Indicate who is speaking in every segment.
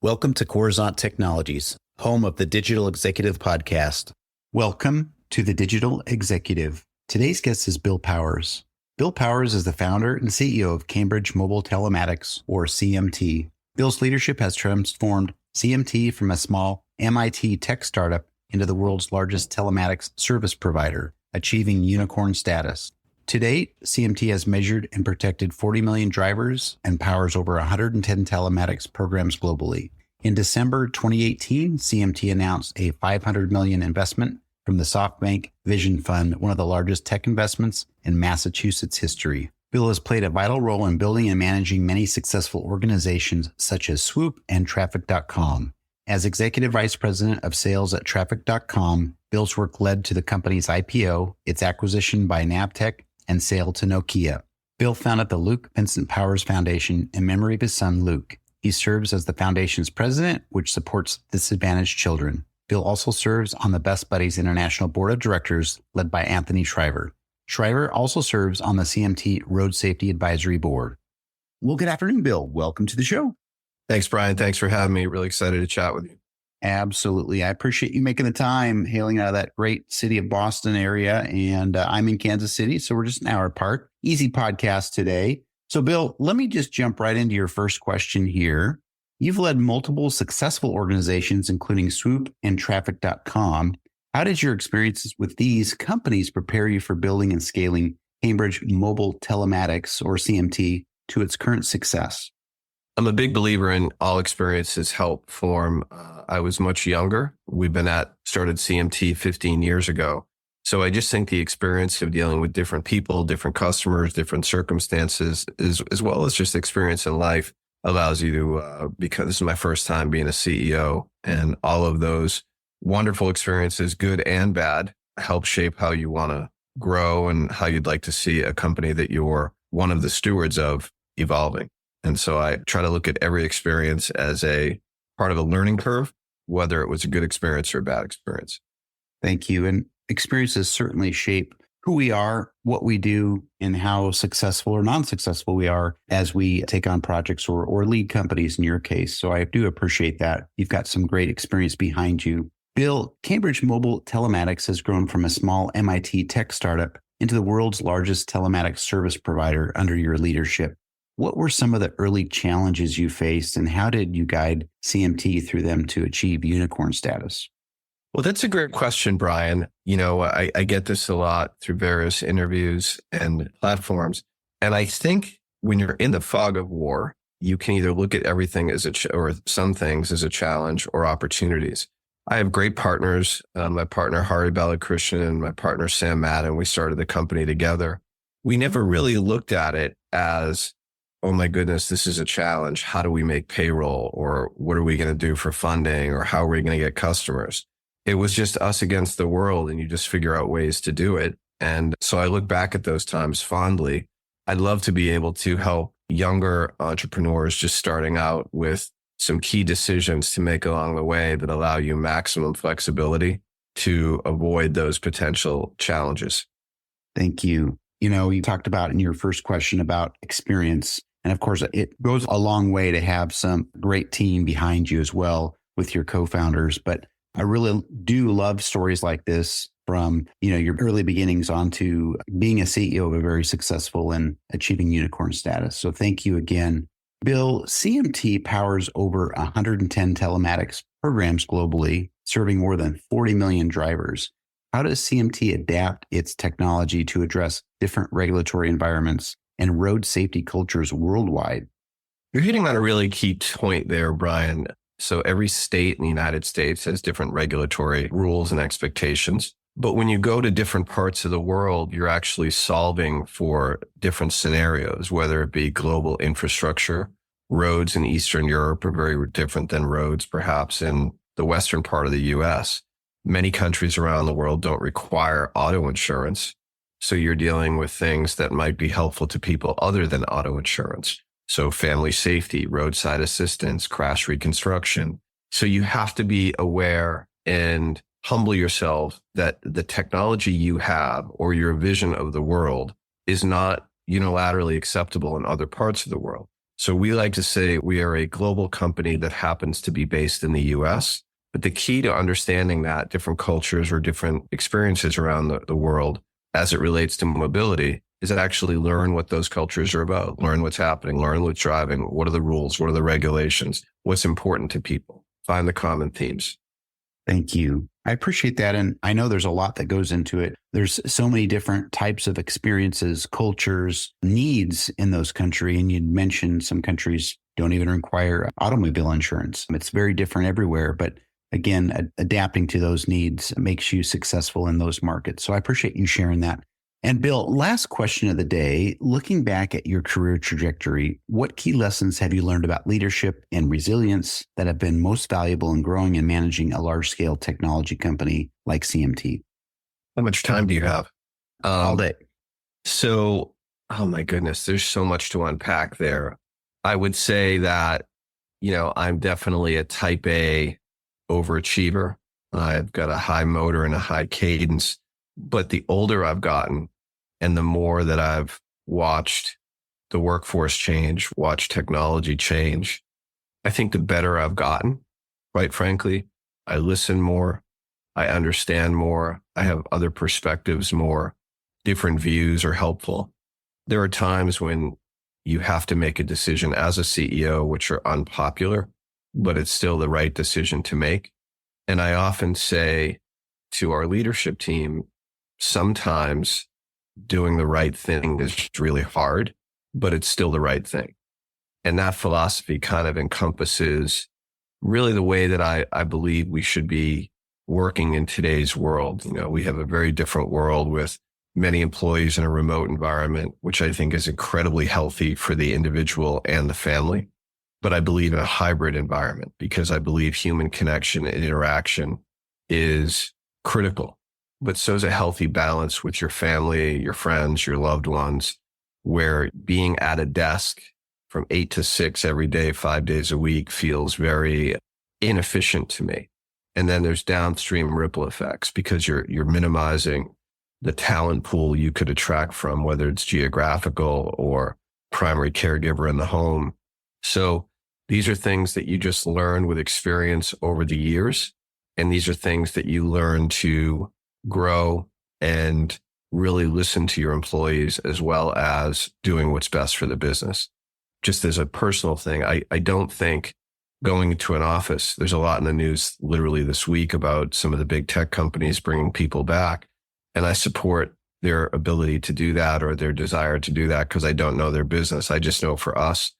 Speaker 1: Welcome to Coruzant Technologies, home of the Digital Executive Podcast. Welcome to the Digital Executive. Today's guest is Bill Powers. Bill Powers is the founder and CEO of Cambridge Mobile Telematics, or CMT. Bill's leadership has transformed CMT from a small MIT tech startup into the world's largest telematics service provider, achieving unicorn status. To date, CMT has measured and protected 40 million drivers and powers over 110 telematics programs globally. In December 2018, CMT announced a $500 million investment from the SoftBank Vision Fund, one of the largest tech investments in Massachusetts history. Bill has played a vital role in building and managing many successful organizations such as Swoop and Traffic.com. As Executive Vice President of Sales at Traffic.com, Bill's work led to the company's IPO, its acquisition by Navtech, and sale to Nokia. Bill founded the Luke Vincent Powers Foundation in memory of his son, Luke. He serves as the foundation's president, which supports disadvantaged children. Bill also serves on the Best Buddies International Board of Directors, led by Anthony Shriver. Shriver also serves on the CMT Road Safety Advisory Board. Well, good afternoon, Bill. Welcome to the show.
Speaker 2: Thanks, Brian. Thanks for having me. Really excited to chat with you.
Speaker 1: Absolutely. I appreciate you making the time, hailing out of that great city of Boston area. And I'm in Kansas City, so we're just an hour apart. Easy podcast today. So, Bill, let me just jump right into your first question here. You've led multiple successful organizations, including Swoop and Traffic.com. How did your experiences with these companies prepare you for building and scaling Cambridge Mobile Telematics, or CMT, to its current success?
Speaker 2: I'm a big believer in all experiences help form. I was much younger. Started CMT 15 years ago. So I just think the experience of dealing with different people, different customers, different circumstances, as well as just experience in life allows you to, because this is my first time being a CEO, and all of those wonderful experiences, good and bad, help shape how you want to grow and how you'd like to see a company that you're one of the stewards of evolving. And so I try to look at every experience as a part of a learning curve, whether it was a good experience or a bad experience.
Speaker 1: Thank you. And experiences certainly shape who we are, what we do, and how successful or non-successful we are as we take on projects or lead companies in your case. So I do appreciate that. You've got some great experience behind you. Bill, Cambridge Mobile Telematics has grown from a small MIT tech startup into the world's largest telematics service provider under your leadership. What were some of the early challenges you faced, and how did you guide CMT through them to achieve unicorn status?
Speaker 2: Well, that's a great question, Brian. You know, I get this a lot through various interviews and platforms. And I think when you're in the fog of war, you can either look at everything as or some things as a challenge or opportunities. I have great partners, my partner, Hari Balakrishnan, and my partner, Sam Madden. We started the company together. We never really looked at it as, oh my goodness, this is a challenge. How do we make payroll? Or what are we going to do for funding? Or how are we going to get customers? It was just us against the world, and you just figure out ways to do it. And so I look back at those times fondly. I'd love to be able to help younger entrepreneurs just starting out with some key decisions to make along the way that allow you maximum flexibility to avoid those potential challenges.
Speaker 1: Thank you. You know, you talked about in your first question about experience. And of course, it goes a long way to have some great team behind you as well with your co-founders. But I really do love stories like this from, your early beginnings on to being a CEO of a very successful and achieving unicorn status. So thank you again. Bill, CMT powers over 110 telematics programs globally, serving more than 40 million drivers. How does CMT adapt its technology to address different regulatory environments and road safety cultures worldwide?
Speaker 2: You're hitting on a really key point there, Brian. So every state in the United States has different regulatory rules and expectations. But when you go to different parts of the world, you're actually solving for different scenarios, whether it be global infrastructure. Roads in Eastern Europe are very different than roads perhaps in the western part of the US. Many countries around the world don't require auto insurance. So you're dealing with things that might be helpful to people other than auto insurance. So family safety, roadside assistance, crash reconstruction. So you have to be aware and humble yourself that the technology you have or your vision of the world is not unilaterally acceptable in other parts of the world. So we like to say we are a global company that happens to be based in the US. But the key to understanding that different cultures or different experiences around the world as it relates to mobility is to actually learn what those cultures are about, learn what's happening, learn what's driving, what are the rules, what are the regulations, what's important to people, find the common themes.
Speaker 1: Thank you. I appreciate that. And I know there's a lot that goes into it. There's so many different types of experiences, cultures, needs in those countries. And you mentioned some countries don't even require automobile insurance. It's very different everywhere. But again, adapting to those needs makes you successful in those markets. So I appreciate you sharing that. And Bill, last question of the day, looking back at your career trajectory, what key lessons have you learned about leadership and resilience that have been most valuable in growing and managing a large scale technology company like CMT?
Speaker 2: How much time do you have?
Speaker 1: All day.
Speaker 2: So, oh my goodness, there's so much to unpack there. I would say that, I'm definitely a type A overachiever. I've got a high motor and a high cadence. But the older I've gotten and the more that I've watched the workforce change, watched technology change, I think the better I've gotten, quite frankly. I listen more. I understand more. I have other perspectives more. Different views are helpful. There are times when you have to make a decision as a CEO, which are unpopular, but it's still the right decision to make. And I often say to our leadership team, sometimes doing the right thing is really hard, but it's still the right thing. And that philosophy kind of encompasses really the way that I believe we should be working in today's world. We have a very different world with many employees in a remote environment, which I think is incredibly healthy for the individual and the family. But I believe in a hybrid environment because I believe human connection and interaction is critical. But so is a healthy balance with your family, your friends, your loved ones, where being at a desk from 8 to 6 every day, 5 days a week feels very inefficient to me. And then there's downstream ripple effects because you're minimizing the talent pool you could attract from, whether it's geographical or primary caregiver in the home. So these are things that you just learn with experience over the years. And these are things that you learn to grow and really listen to your employees as well as doing what's best for the business. Just as a personal thing, I don't think going to an office, there's a lot in the news literally this week about some of the big tech companies bringing people back. And I support their ability to do that or their desire to do that because I don't know their business. I just know for us,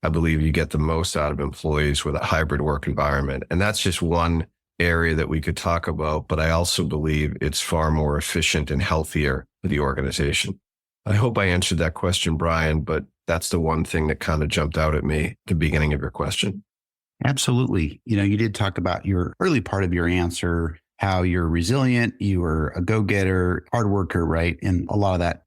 Speaker 2: I believe you get the most out of employees with a hybrid work environment. And that's just one area that we could talk about, but I also believe it's far more efficient and healthier for the organization. I hope I answered that question, Brian, but that's the one thing that kind of jumped out at me at the beginning of your question.
Speaker 1: Absolutely. You did talk about your early part of your answer, how you're resilient, you were a go-getter, hard worker, right? And a lot of that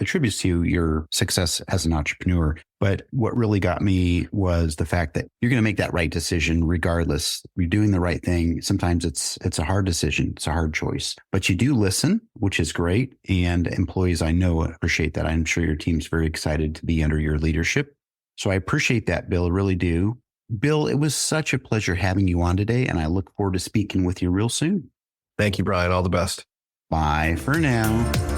Speaker 1: attributes to your success as an entrepreneur. But what really got me was the fact that you're going to make that right decision regardless. You're doing the right thing. Sometimes it's a hard decision. It's a hard choice, but you do listen, which is great. And employees I know appreciate that. I'm sure your team's very excited to be under your leadership. So I appreciate that, Bill. I really do. Bill, it was such a pleasure having you on today, and I look forward to speaking with you real soon.
Speaker 2: Thank you, Brian. All the best.
Speaker 1: Bye for now.